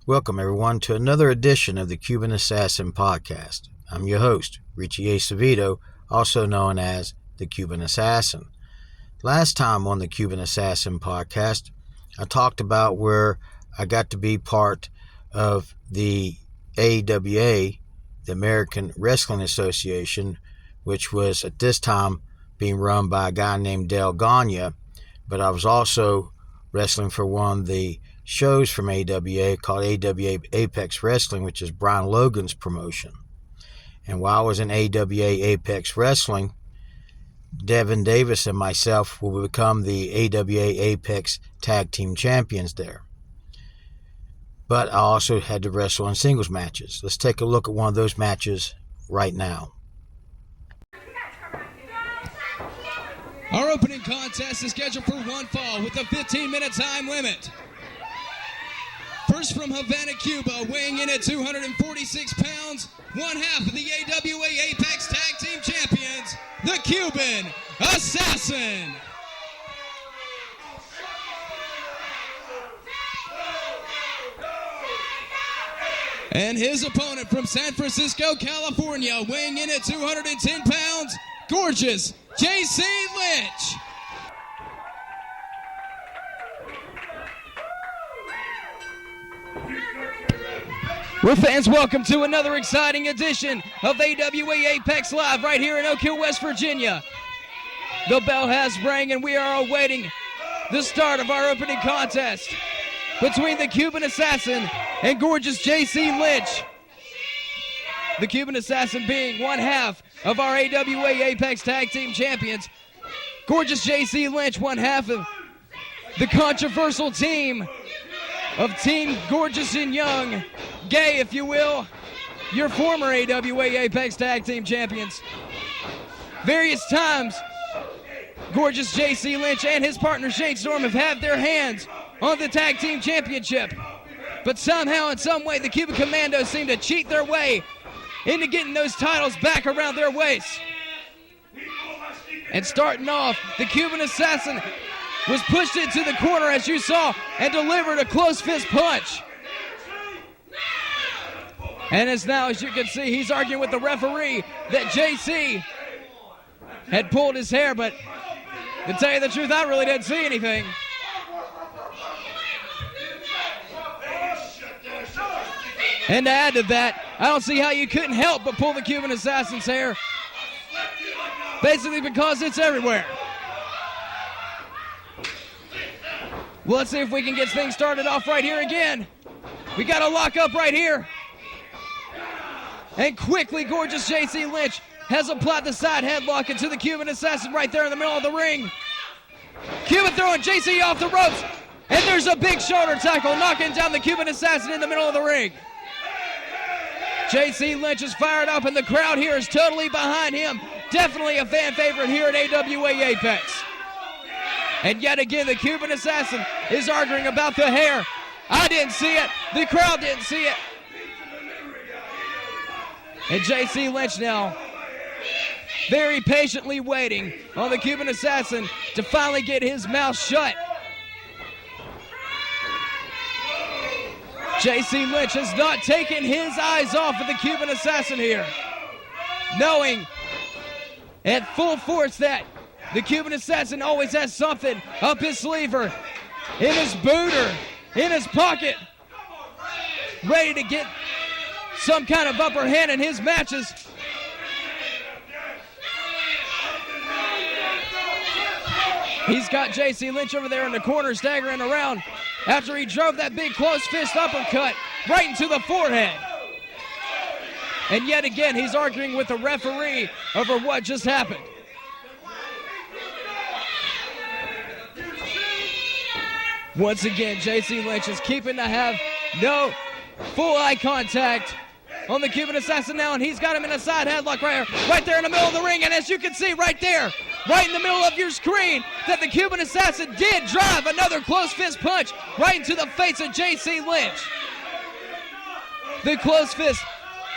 Welcome, everyone, to another edition of the Cuban Assassin Podcast. I'm your host, Richie Acevedo, also known as the Cuban Assassin. Last time on the Cuban Assassin Podcast, I talked about where I got to be part of the AWA, the American Wrestling Association, which was at this time being run by a guy named Dale Gagne, but I was also wrestling for one of the shows from AWA called AWA Apex Wrestling, which is Brian Logan's promotion. And while I was in AWA Apex Wrestling, Devin Davis and myself will become the AWA Apex Tag Team Champions there. But I also had to wrestle in singles matches. Let's take a look at one of those matches right now. Our opening contest is scheduled for one fall with a 15-minute time limit. First from Havana, Cuba, weighing in at 246 pounds, one half of the AWA Apex Tag Team Champions, the Cuban Assassin. And his opponent from San Francisco, California, weighing in at 210 pounds, gorgeous J.C. Lynch. Well, fans, welcome to another exciting edition of AWA Apex Live right here in Oak Hill, West Virginia. The bell has rang and we are awaiting the start of our opening contest between the Cuban Assassin and gorgeous J.C. Lynch. The Cuban Assassin being one half of our AWA Apex Tag Team Champions. Gorgeous J.C. Lynch, one half of the controversial team of Team Gorgeous and Young. Gay, if you will, your former AWA Apex Tag Team Champions. Various times, gorgeous J.C. Lynch and his partner Shane Storm have had their hands on the Tag Team Championship. But somehow, in some way, the Cuban Commandos seem to cheat their way into getting those titles back around their waist. And starting off, the Cuban Assassin was pushed into the corner, as you saw, and delivered a close fist punch. And as you can see, he's arguing with the referee that JC had pulled his hair, but to tell you the truth, I really didn't see anything. And to add to that, I don't see how you couldn't help but pull the Cuban Assassin's hair. Basically because it's everywhere. Well, let's see if we can get things started off right here again. We got to lock up right here. And quickly, gorgeous J.C. Lynch has applied the side headlock into the Cuban Assassin right there in the middle of the ring. Cuban throwing J.C. off the ropes. And there's a big shoulder tackle knocking down the Cuban Assassin in the middle of the ring. J.C. Lynch is fired up and the crowd here is totally behind him. Definitely a fan favorite here at AWA Apex. And yet again, the Cuban Assassin is arguing about the hair. I didn't see it. The crowd didn't see it. And J.C. Lynch now very patiently waiting on the Cuban Assassin to finally get his mouth shut. J.C. Lynch has not taken his eyes off of the Cuban Assassin here, knowing at full force that the Cuban Assassin always has something up his sleeve or in his boot or in his pocket, ready to get some kind of upper hand in his matches. He's got J.C. Lynch over there in the corner staggering around after he drove that big close fist uppercut right into the forehead. And yet again, he's arguing with the referee over what just happened. Once again, J.C. Lynch is keeping to have no full eye contact on the Cuban Assassin now, and he's got him in a side headlock right there in the middle of the ring. And as you can see right there, right in the middle of your screen, that the Cuban Assassin did drive another close fist punch right into the face of J.C. Lynch. The close fist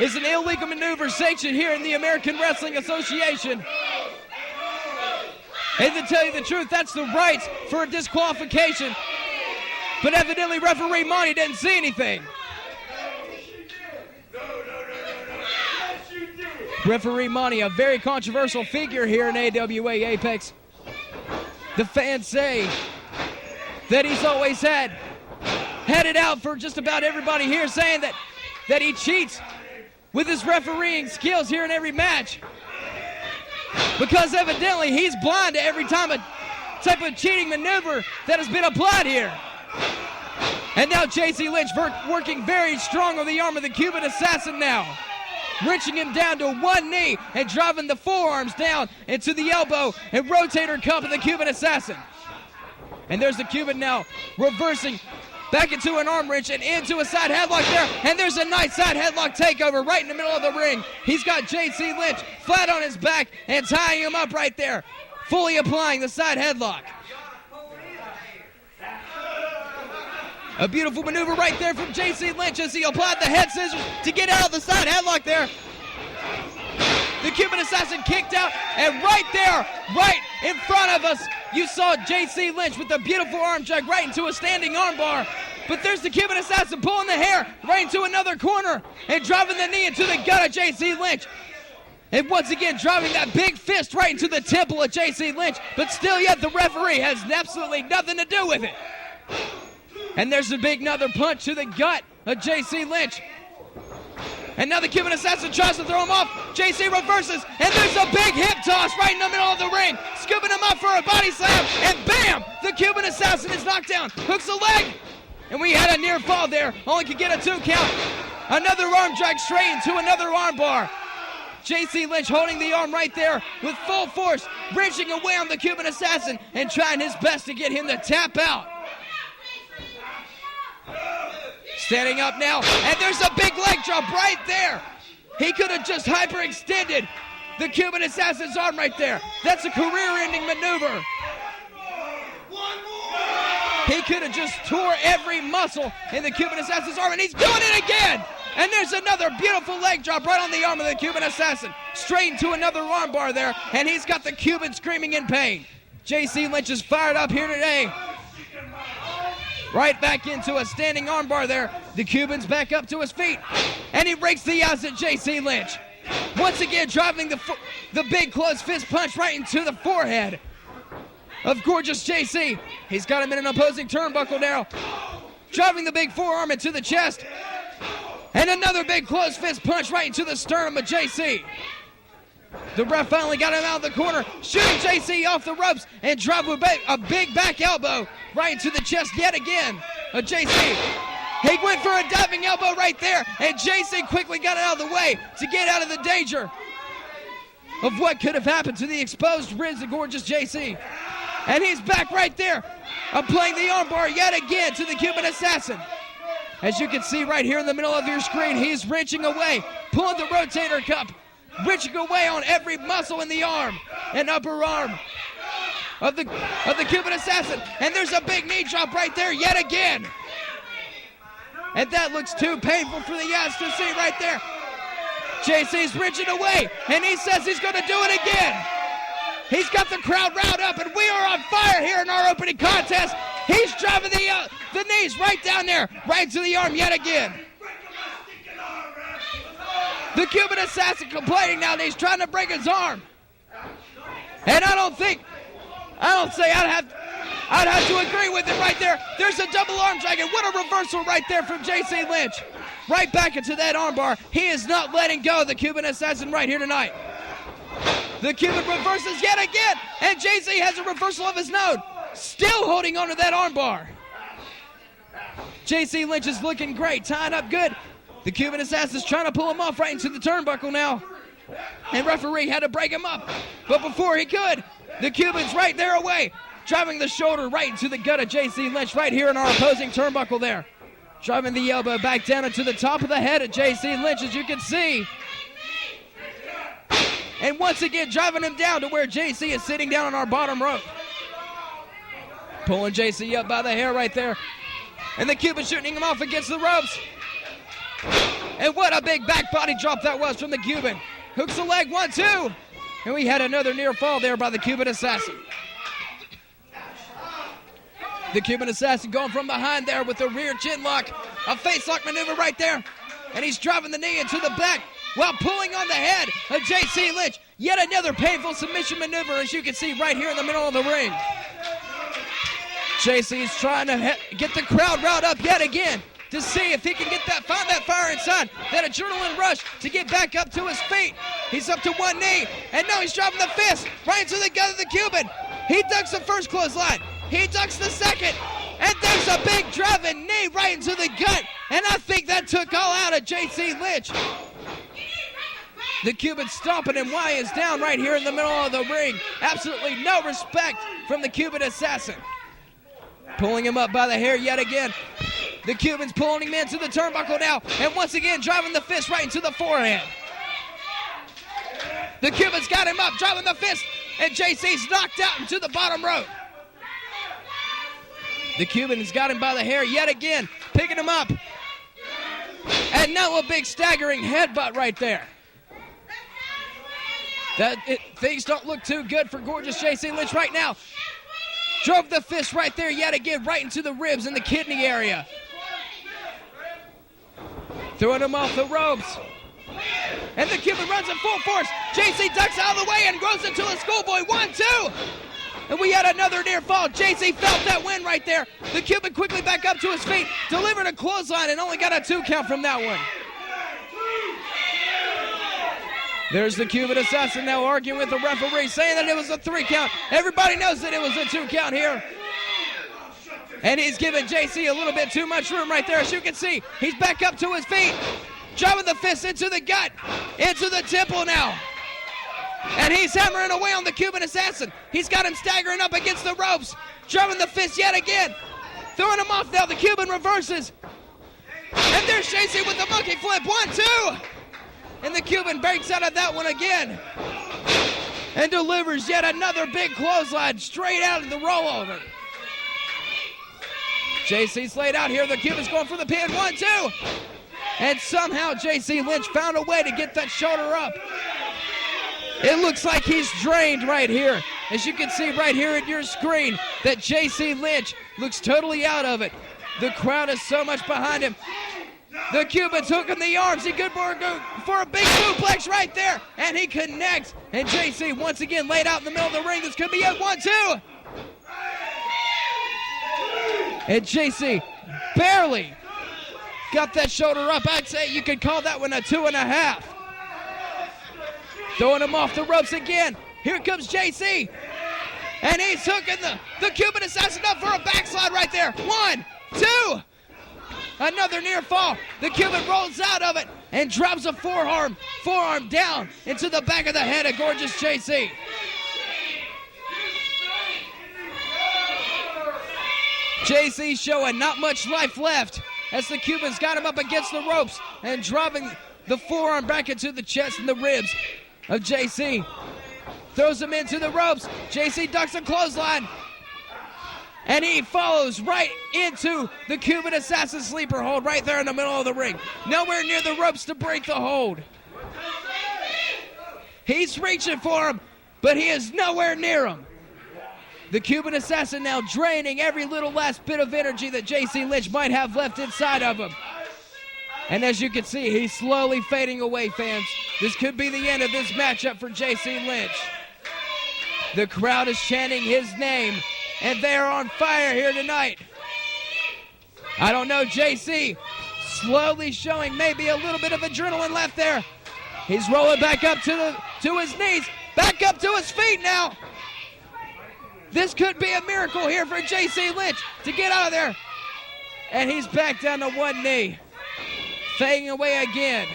is an illegal maneuver sanctioned here in the American Wrestling Association. And to tell you the truth, that's the right for a disqualification. But evidently referee Monty didn't see anything. Referee Monty, a very controversial figure here in AWA Apex. The fans say that he's always had it out for just about everybody here, saying that he cheats with his refereeing skills here in every match, because evidently he's blind to every type of cheating maneuver that has been applied here. And now JC Lynch working very strong on the arm of the Cuban Assassin now, wrenching him down to one knee and driving the forearms down into the elbow and rotator cuff of the Cuban Assassin. And there's the Cuban now reversing back into an arm wrench and into a side headlock there. And there's a nice side headlock takeover right in the middle of the ring. He's got JC Lynch flat on his back and tying him up right there, fully applying the side headlock. A beautiful maneuver right there from JC Lynch as he applied the head scissors to get out of the side headlock there. The Cuban Assassin kicked out, and right there, right in front of us, you saw JC Lynch with a beautiful arm drag right into a standing armbar. But there's the Cuban Assassin pulling the hair right into another corner and driving the knee into the gut of JC Lynch. And once again, driving that big fist right into the temple of JC Lynch. But still yet, the referee has absolutely nothing to do with it. And there's a big another punch to the gut of JC Lynch. And now the Cuban Assassin tries to throw him off. JC reverses, and there's a big hip toss right in the middle of the ring, scooping him up for a body slam, and bam! The Cuban Assassin is knocked down, hooks a leg, and we had a near fall there, only could get a 2 count. Another arm drag straight into another arm bar. JC Lynch holding the arm right there with full force, wrenching away on the Cuban Assassin and trying his best to get him to tap out. Standing up now, and there's a big leg drop right there. He could have just hyperextended the Cuban Assassin's arm right there. That's a career-ending maneuver. He could have just tore every muscle in the Cuban Assassin's arm, and he's doing it again. And there's another beautiful leg drop right on the arm of the Cuban Assassin. Straight into another arm bar there, and he's got the Cuban screaming in pain. JC Lynch is fired up here today. Right back into a standing armbar there. The Cuban's back up to his feet. And he rakes the eyes at JC Lynch. Once again, driving the big closed fist punch right into the forehead of gorgeous JC. He's got him in an opposing turnbuckle now. Driving the big forearm into the chest. And another big closed fist punch right into the sternum of JC. The ref finally got him out of the corner, shooting JC off the ropes and driving a big back elbow right into the chest yet again of JC. He went for a diving elbow right there, and JC quickly got it out of the way to get out of the danger of what could have happened to the exposed ribs of gorgeous JC. And he's back right there, applying the armbar yet again to the Cuban Assassin. As you can see right here in the middle of your screen, he's wrenching away, pulling the rotator cuff, wrenching away on every muscle in the arm and upper arm of the Cuban Assassin. And there's a big knee drop right there yet again. And that looks too painful for the eyes to see right there. JC's wrenching away, and he says he's going to do it again. He's got the crowd riled up, and we are on fire here in our opening contest. He's driving the knees right down there, right to the arm yet again. The Cuban Assassin complaining now that he's trying to break his arm. And I'd have to agree with him right there. There's a double arm drag, and what a reversal right there from JC Lynch. Right back into that armbar. He is not letting go of the Cuban Assassin right here tonight. The Cuban reverses yet again, and JC has a reversal of his node. Still holding onto that armbar. JC Lynch is looking great, tying up good. The Cuban Assassin is trying to pull him off right into the turnbuckle now. And referee had to break him up. But before he could, the Cuban's right there away, driving the shoulder right into the gut of JC Lynch right here in our opposing turnbuckle there. Driving the elbow back down into the top of the head of JC Lynch, as you can see. And once again, driving him down to where JC is sitting down on our bottom rope. Pulling JC up by the hair right there. And the Cuban shooting him off against the ropes. And what a big back body drop that was from the Cuban. Hooks the leg, 1-2. And we had another near fall there by the Cuban Assassin. The Cuban Assassin going from behind there with the rear chin lock. A face lock maneuver right there. And he's driving the knee into the back while pulling on the head of J.C. Lynch. Yet another painful submission maneuver, as you can see right here in the middle of the ring. J.C. is trying to get the crowd riled up yet again to see if he can find that fire inside, that adrenaline rush to get back up to his feet. He's up to one knee, and now he's dropping the fist right into the gut of the Cuban. He ducks the first clothesline. He ducks the second, and there's a big driving knee right into the gut, and I think that took all out of J.C. Lynch. The Cuban stomping him while he is down right here in the middle of the ring. Absolutely no respect from the Cuban assassin. Pulling him up by the hair yet again. The Cuban's pulling him into the turnbuckle now, and once again driving the fist right into the forehead. The Cuban's got him up, driving the fist, and JC's knocked out into the bottom rope. The Cuban has got him by the hair yet again, picking him up. And now a big staggering headbutt right there. Things don't look too good for gorgeous J.C. Lynch right now. Drove the fist right there yet again, right into the ribs and the kidney area. Throwing him off the ropes. And the Cuban runs at full force. J.C. ducks out of the way and grows into a schoolboy. 1-2. And we had another near fall. J.C. felt that win right there. The Cuban quickly back up to his feet, delivered a clothesline, and only got a 2 count from that one. There's the Cuban assassin now arguing with the referee, saying that it was a 3 count. Everybody knows that it was a 2 count here. And he's giving JC a little bit too much room right there. As you can see, he's back up to his feet, driving the fist into the gut, into the temple now. And he's hammering away on the Cuban assassin. He's got him staggering up against the ropes, driving the fist yet again, throwing him off now. The Cuban reverses. And there's JC with the monkey flip. 1-2. And the Cuban breaks out of that one again and delivers yet another big clothesline straight out of the rollover. JC's laid out here. The Cuban's going for the pin. 1-2. And somehow J.C. Lynch found a way to get that shoulder up. It looks like he's drained right here. As you can see right here at your screen, that J.C. Lynch looks totally out of it. The crowd is so much behind him. The Cuban's hooking the arms. He could go for a big suplex right there. And he connects. And JC once again laid out in the middle of the ring. This could be it. 1-2. And JC barely got that shoulder up. I'd say you could call that one a 2.5. Throwing him off the ropes again. Here comes JC. And he's hooking the Cuban assassin up for a backslide right there. 1, 2. Another near fall. The Cuban rolls out of it and drops a forearm down into the back of the head of gorgeous JC. JC showing not much life left as the Cuban's got him up against the ropes and dropping the forearm back into the chest and the ribs of JC. Throws him into the ropes. JC ducks a clothesline. And he follows right into the Cuban assassin sleeper hold right there in the middle of the ring. Nowhere near the ropes to break the hold. He's reaching for him, but he is nowhere near him. The Cuban assassin now draining every little last bit of energy that J.C. Lynch might have left inside of him. And as you can see, he's slowly fading away, fans. This could be the end of this matchup for J.C. Lynch. The crowd is chanting his name, and they're on fire here tonight. I don't know, JC slowly showing maybe a little bit of adrenaline left there. He's rolling back up to his knees, back up to his feet now. This could be a miracle here for JC Lynch to get out of there. And he's back down to one knee, fading away again.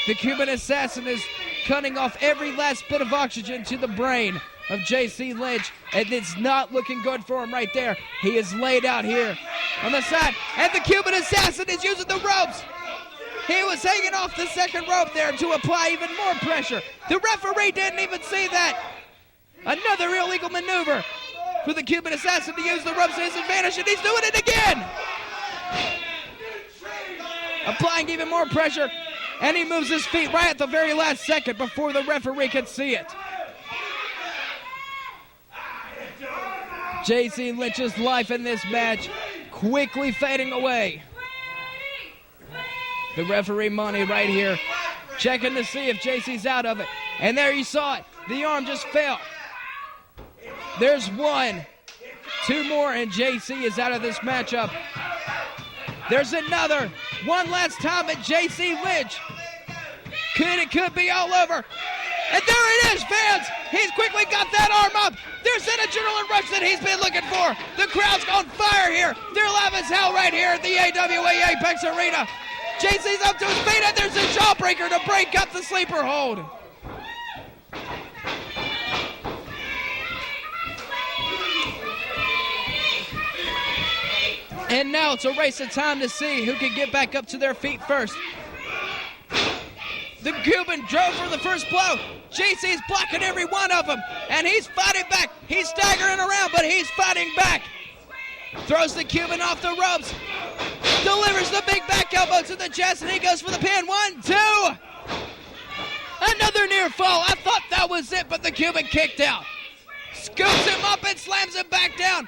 The Cuban assassin is cutting off every last bit of oxygen to the brain of J.C. Lynch, and it's not looking good for him right there. He is laid out here on the side, and the Cuban assassin is using the ropes. He was hanging off the second rope there to apply even more pressure. The referee didn't even see that. Another illegal maneuver for the Cuban assassin to use the ropes to his advantage, and he's doing it again. Applying even more pressure, and he moves his feet right at the very last second before the referee could see it. J.C. Lynch's life in this match quickly fading away. The referee money right here checking to see if JC's out of it. And there you saw it. The arm just fell. There's one. Two more, and JC is out of this matchup. There's another. One last time, and JC Lynch. It could be all over. And there it is, fans. He's quickly got that arm up. There's that adrenaline rush that he's been looking for. The crowd's on fire here. They're live as hell right here at the AWA Apex Arena. JC's up to his feet, and there's a jawbreaker to break up the sleeper hold. And now it's a race of time to see who can get back up to their feet first. The Cuban drove for the first blow. JC's blocking every one of them, and he's fighting back. He's staggering around, but he's fighting back. Throws the Cuban off the ropes. Delivers the big back elbow to the chest, and he goes for the pin. 1, 2. Another near fall. I thought that was it, but the Cuban kicked out. Scoops him up and slams him back down.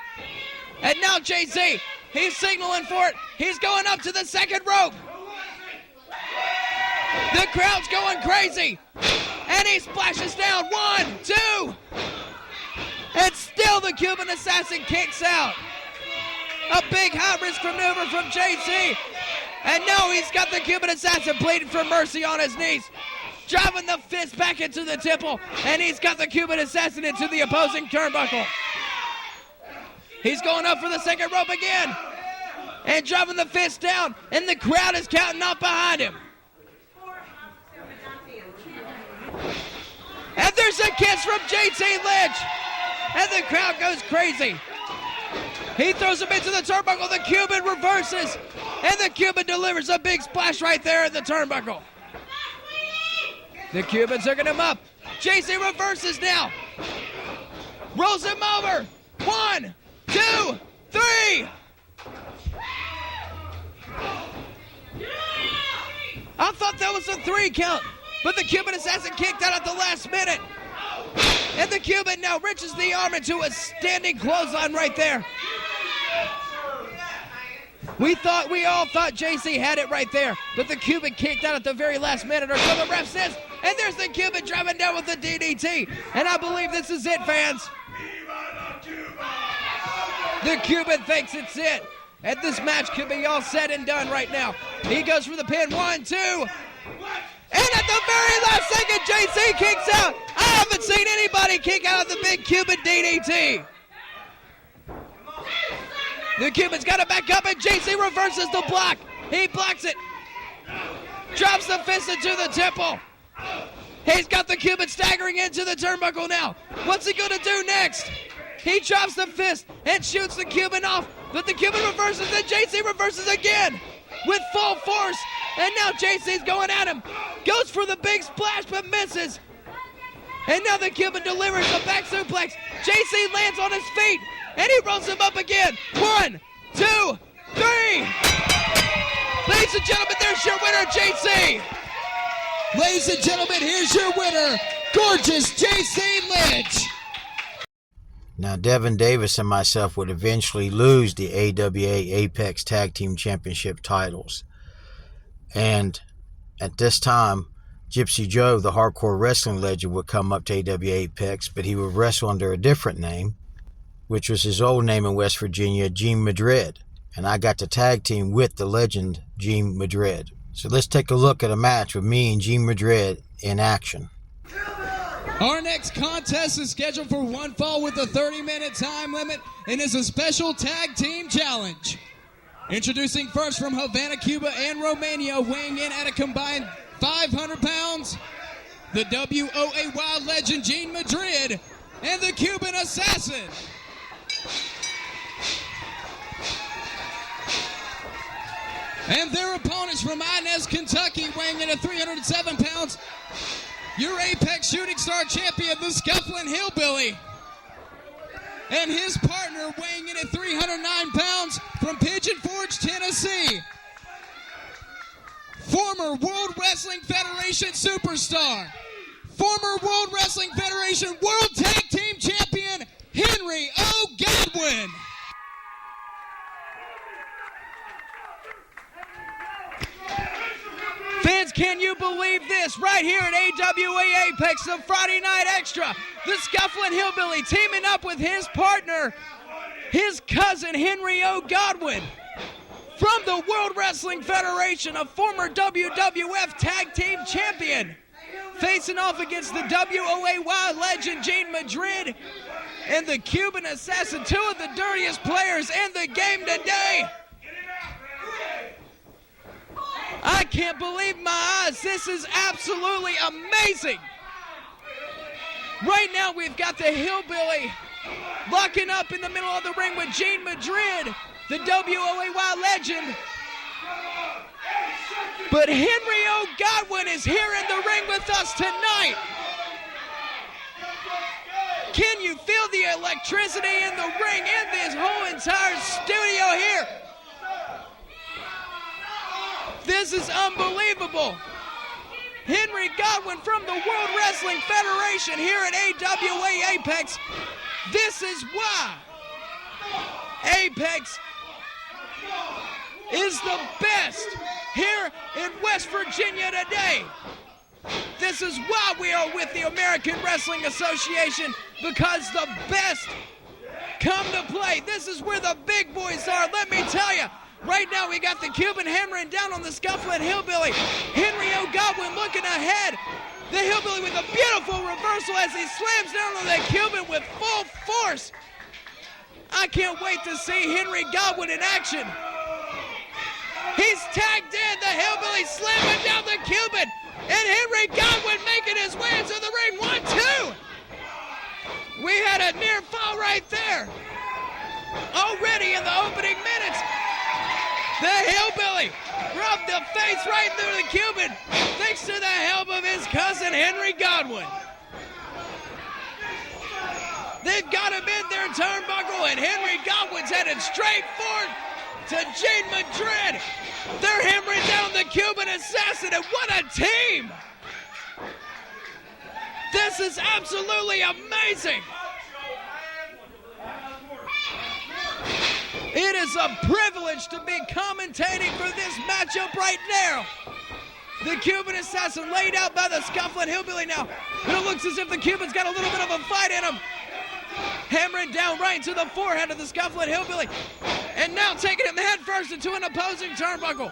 And now JC, he's signaling for it. He's going up to the second rope. The crowd's going crazy. And he splashes down. 1, 2. And still the Cuban Assassin kicks out. A big high-risk maneuver from JC. And now he's got the Cuban Assassin pleading for mercy on his knees. Driving the fist back into the temple. And he's got the Cuban Assassin into the opposing turnbuckle. He's going up for the second rope again. And driving the fist down. And the crowd is counting up behind him. And there's a kiss from JC Lynch. And the crowd goes crazy. He throws him into the turnbuckle. The Cuban reverses. And the Cuban delivers a big splash right there at the turnbuckle. The Cuban's hooking him up. JC reverses now. Rolls him over. 1, 2, 3. I thought that was a 3 count. But the Cuban Assassin kicked out at the last minute. And the Cuban now wrenches the arm into a standing clothesline right there. We all thought JC had it right there. But the Cuban kicked out at the very last minute, or so the ref says. And there's the Cuban driving down with the DDT. And I believe this is it, fans. The Cuban thinks it's it. And this match could be all said and done right now. He goes for the pin. 1, 2. And at the very last second, JC kicks out. I haven't seen anybody kick out of the big Cuban DDT. The Cuban's got it back up, and JC reverses the block. He blocks it. Drops the fist into the temple. He's got the Cuban staggering into the turnbuckle now. What's he going to do next? He drops the fist and shoots the Cuban off. But the Cuban reverses, and JC reverses again with full force. And now JC's going at him. Goes for the big splash, but misses. And now the Cuban delivers the back suplex. JC lands on his feet, and he rolls him up again. 1, 2, 3. Ladies and gentlemen, there's your winner, JC. Ladies and gentlemen, here's your winner, gorgeous JC Lynch. Now, Devin Davis and myself would eventually lose the AWA Apex Tag Team Championship titles. And at this time, Gypsy Joe, the hardcore wrestling legend, would come up to AWA Apex, but he would wrestle under a different name, which was his old name in West Virginia, Gene Madrid. And I got to tag team with the legend, Gene Madrid. So let's take a look at a match with me and Gene Madrid in action. Our next contest is scheduled for one fall with a 30-minute time limit and is a special tag team challenge. Introducing first from Havana, Cuba and Romania, weighing in at a combined 500 pounds, the WOA Wild Legend Gene Madrid and the Cuban Assassin. And their opponents from Inez, Kentucky, weighing in at 307 pounds, your Apex Shooting Star champion, the Scufflin' Hillbilly. And his partner, weighing in at 309 pounds, from Pigeon Forge, Tennessee, former World Wrestling Federation superstar, former World Wrestling Federation World Tag Team Champion, Henry O. Godwin. Fans, Can you believe this? Right here at AWA Apex, the Friday Night Extra, the Scufflin' Hillbilly teaming up with his partner, his cousin Henry O. Godwin, from the World Wrestling Federation, a former WWF Tag Team Champion, facing off against the WOAY legend Gene Madrid and the Cuban Assassin, two of the dirtiest players in the game today. I can't believe my eyes. This is absolutely amazing. Right now we've got the Hillbilly locking up in the middle of the ring with Gene Madrid, the WOAY legend. But Henry O. Godwin is here in the ring with us tonight. Can you feel the electricity in the ring, in this whole entire studio here? This is unbelievable. Henry Godwin from the World Wrestling Federation here at AWA Apex. This is why Apex is the best here in West Virginia today. This is why we are with the American Wrestling Association, because the best come to play. This is where the big boys are, let me tell you. Right now we got the Cuban hammering down on the Scufflin' Hillbilly. Henry O. Godwin looking ahead. The Hillbilly with a beautiful reversal as he slams down on the Cuban with full force. I can't wait to see Henry Godwin in action. He's tagged in, the Hillbilly slamming down the Cuban, and Henry Godwin making his way into the ring. 1-2. We had a near fall right there. Already in the opening minutes, the Hillbilly rubbed the face right through the Cuban, thanks to the help of his cousin Henry Godwin. They've got him in their turnbuckle, and Henry Godwin's headed straight forward to Gene Madrid. They're hammering down the Cuban Assassin, and what a team! This is absolutely amazing. It is a privilege to be commentating for this matchup right now. The Cuban Assassin laid out by the Scufflin' Hillbilly now. It looks as if the Cuban's got a little bit of a fight in him. Hammering down right into the forehead of the Scufflin' Hillbilly. And now taking him head first into an opposing turnbuckle.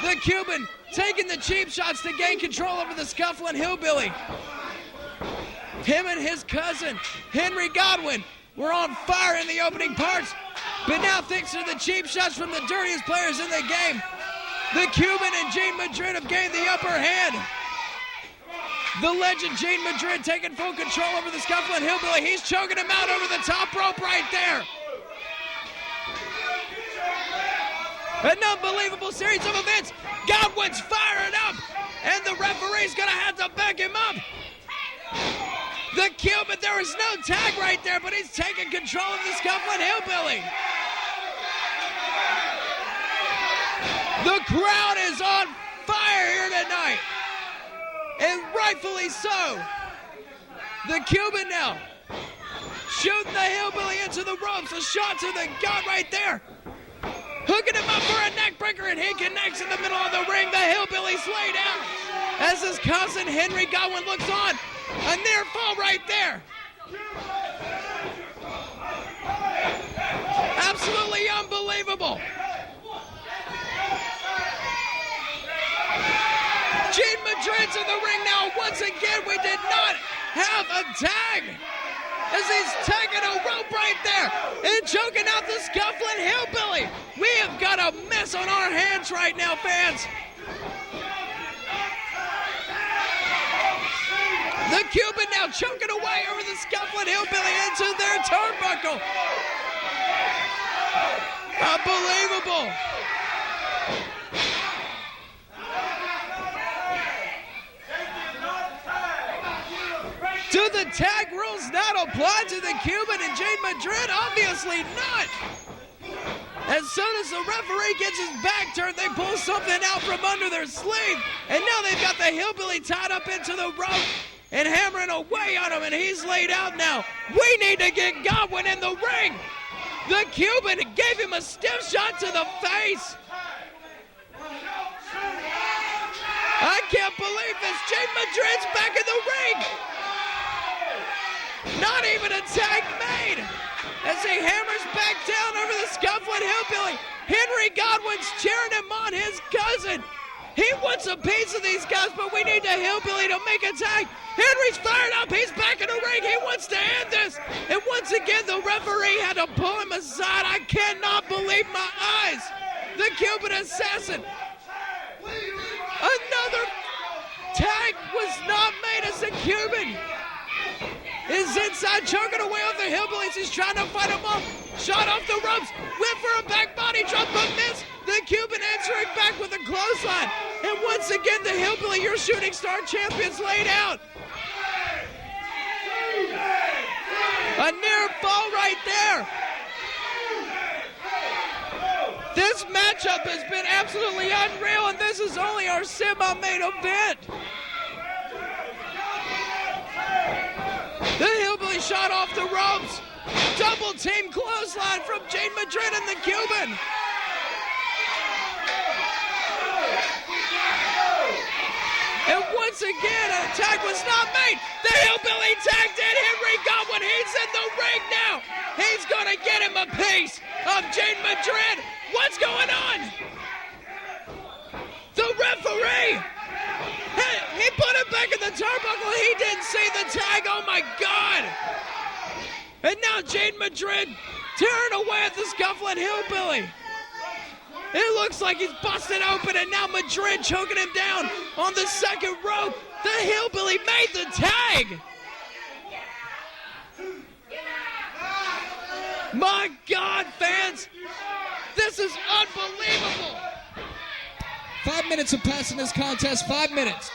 The Cuban taking the cheap shots to gain control over the Scufflin' Hillbilly. Him and his cousin, Henry Godwin, were on fire in the opening parts. But now, thanks to the cheap shots from the dirtiest players in the game, the Cuban and Gene Madrid have gained the upper hand. The legend Gene Madrid taking full control over the Scufflin' Hillbilly. He's choking him out over the top rope right there. An unbelievable series of events. Godwin's firing up, and the referee's gonna have to back him up. The Cuban, there is no tag right there, but he's taking control of the Scufflin' Hillbilly. The crowd is on fire here tonight, and rightfully so. The Cuban now shooting the Hillbilly into the ropes. A shot to the gut right there. Hooking him up for a neck breaker, and he connects in the middle of the ring. The Hillbilly's laid out as his cousin Henry Godwin looks on. A near fall right there. Absolutely unbelievable. Gene Madrid's in the ring now. Once again, we did not have a tag, as he's tagging a rope right there and choking out the Scufflin' Hillbilly. We have got a mess on our hands right now, fans. The Cuban now choking away over the Scufflin' Hillbilly into their turnbuckle. Unbelievable. Do the tag rules not apply to the Cuban and Gene Madrid? Obviously not. As soon as the referee gets his back turned, they pull something out from under their sleeve. And now they've got the Hillbilly tied up into the rope and hammering away on him, and he's laid out now. We need to get Godwin in the ring. The Cuban gave him a stiff shot to the face. I can't believe this. Jade Madrid's back in the ring. Not even a tag made. As he hammers back down over the scuffling hillbilly. Henry Godwin's cheering him on, his cousin. He wants a piece of these guys, but we need the hillbilly to make a tag. Henry's fired up. He's back in the ring. He wants to end this. And once again, the referee had to pull him aside. I cannot believe my eyes. The Cuban Assassin. Another tag was not made as the Cuban is inside, choking away off the hillbillies. He's trying to fight him off. Shot off the ropes. Went for a back body drop, but missed. The Cuban answering back with a clothesline. And once again, the hillbilly, your shooting star champions, laid out. A near fall right there. This matchup has been absolutely unreal, and this is only our semi-main event. The hillbilly shot off the ropes. Double team clothesline from Jade Madrid and the Cuban. And once again, an attack was not made. The hillbilly tagged in Henry Godwin. He's in the ring now. He's going to get him a piece of Jade Madrid. What's going on? The referee. He put him back in the turnbuckle. He didn't see the tag. Oh, my God. And now Jade Madrid tearing away at the scuffling hillbilly. It looks like he's busted open, and now Madrid choking him down on the second rope. The hillbilly made the tag. My God, fans, this is unbelievable. 5 minutes have passed in this contest. 5 minutes.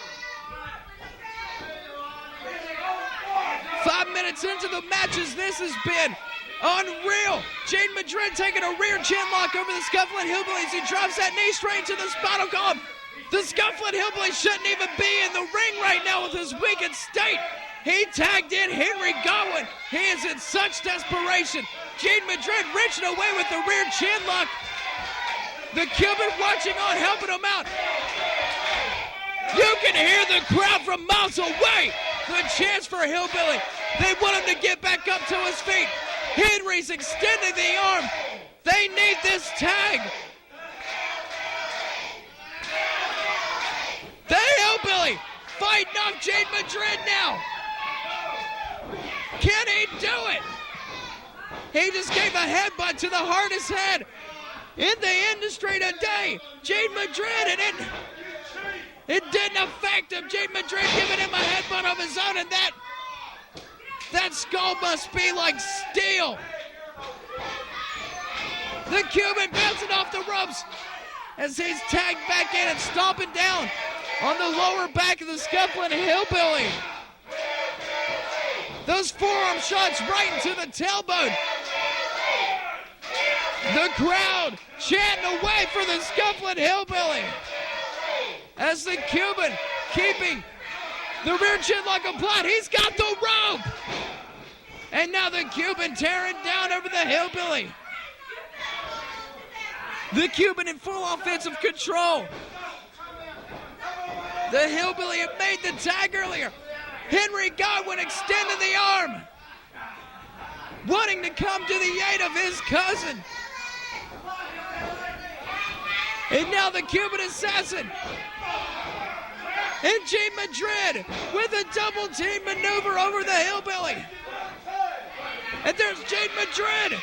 5 minutes into the matches, this has been unreal. Jade Madrid taking a rear chin lock over the scuffling hillbillies. He drops that knee straight to the spinal column. The scuffling hillbilly shouldn't even be in the ring right now with his weakened state. He tagged in Henry Godwin. He is in such desperation. Jade Madrid reaching away with the rear chin lock. The Cuban watching on, helping him out. You can hear the crowd from miles away. The chance for Hillbilly. They want him to get back up to his feet. Henry's extending the arm. They need this tag. The Hillbilly fighting off Jade Madrid now. Can he do it? He just gave a headbutt to the hardest head in the industry today. Jade Madrid, and it didn't affect him. Jade Madrid giving him a headbutt of his own, and that skull must be like steel. The Cuban bouncing off the ropes as he's tagged back in and stomping down on the lower back of the scuffling Hillbilly. Those forearm shots right into the tailbone. The crowd chanting away for the scuffling Hillbilly as the Cuban keeping the rear chin lock applied. He's got the rope. And now the Cuban tearing down over the Hillbilly. The Cuban in full offensive control. The Hillbilly had made the tag earlier. Henry Godwin extending the arm, wanting to come to the aid of his cousin. And now the Cuban assassin and Jade Madrid with a double team maneuver over the Hillbilly. And there's Jade Madrid.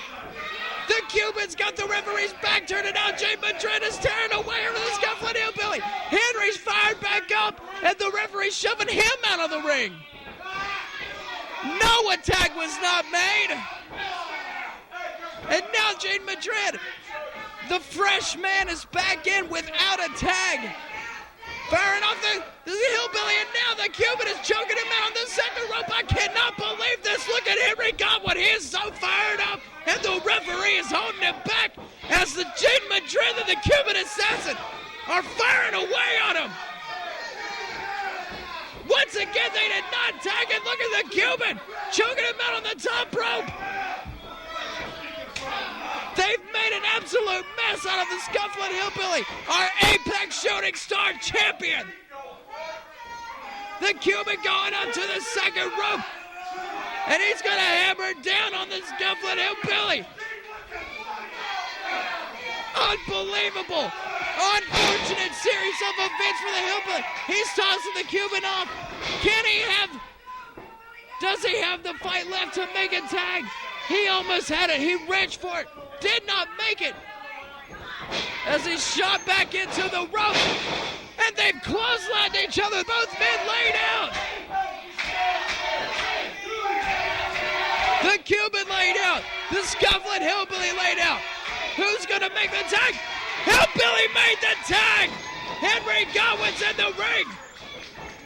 The Cuban's got the referee's back turning out. Jade Madrid is tearing away over the scuffling Hillbilly. Henry's fired back up, and the referee's shoving him out of the ring. No attack was not made. And now Jade Madrid, the fresh man, is back in without a tag. Firing off the Hillbilly, and now the Cuban is choking him out on the second rope. I cannot believe this. Look at Henry Godwin. He is so fired up, and the referee is holding him back as the Jade Madrid and the Cuban assassin are firing away on him. Once again, they did not tag it. Look at the Cuban choking him out on the top rope. They've made an absolute mess out of the scuffling Hillbilly, our Apex Shooting Star champion. The Cuban going up to the second rope. And he's going to hammer down on the Scuffling Hillbilly. Unbelievable. Unfortunate series of events for the Hillbilly. He's tossing the Cuban off. Does he have the fight left to make a tag? He almost had it. He reached for it. Did not make it. As he shot back into the rope. And they've clotheslined each other. Both men laid out. The Cuban laid out. The Scuffling Hillbilly laid out. Who's going to make the tag? Hillbilly made the tag. Henry Godwin's in the ring.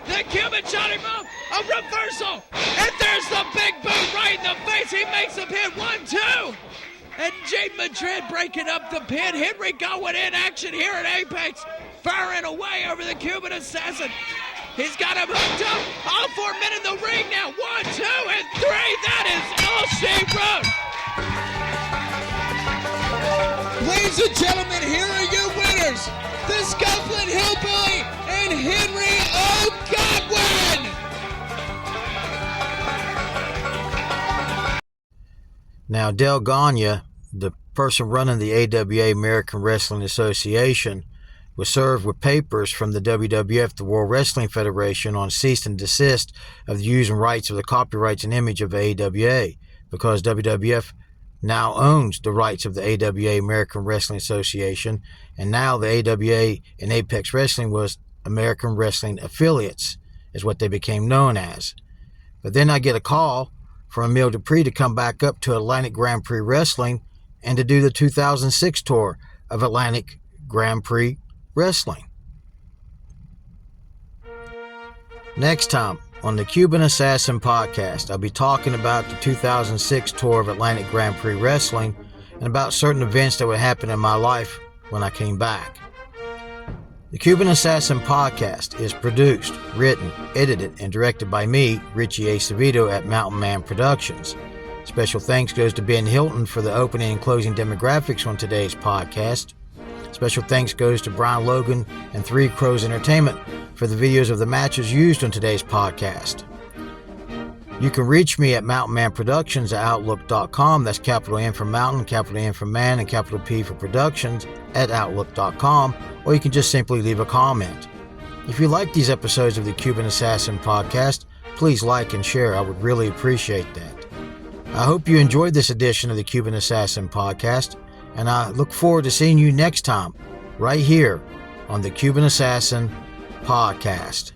The Cuban shot him off. A reversal. And there's the big boot right in the face. He makes him hit 1-2. And Jade Madrid breaking up the pin. Henry Godwin in action here at Apex. Firing away over the Cuban Assassin. He's got him hooked up. All 4 men in the ring now. 1, 2, and 3. That is all she wrote. Ladies and gentlemen, here are your winners. The Scuffling Hillbilly and Henry Godwin. Now, Del Gagne, the person running the AWA, American Wrestling Association, was served with papers from the WWF, the World Wrestling Federation, on cease and desist of the use and rights of the copyrights and image of the AWA, because WWF now owns the rights of the AWA, American Wrestling Association, and now the AWA and Apex Wrestling was American Wrestling Affiliates, is what they became known as. But then I get a call from Emile Dupree to come back up to Atlantic Grand Prix Wrestling and to do the 2006 tour of Atlantic Grand Prix Wrestling. Next time on the Cuban Assassin Podcast, I'll be talking about the 2006 tour of Atlantic Grand Prix Wrestling and about certain events that would happen in my life when I came back. The Cuban Assassin Podcast is produced, written, edited, and directed by me, Richie Acevedo, at Mountain Man Productions. Special thanks goes to Ben Hilton for the opening and closing demographics on today's podcast. Special thanks goes to Brian Logan and Three Crows Entertainment for the videos of the matches used on today's podcast. You can reach me at Mountain Man Productions at Outlook.com. That's capital N for Mountain, capital N for Man, and capital P for Productions at Outlook.com, or you can just simply leave a comment. If you like these episodes of the Cuban Assassin Podcast, please like and share. I would really appreciate that. I hope you enjoyed this edition of the Cuban Assassin Podcast, and I look forward to seeing you next time, right here on the Cuban Assassin Podcast.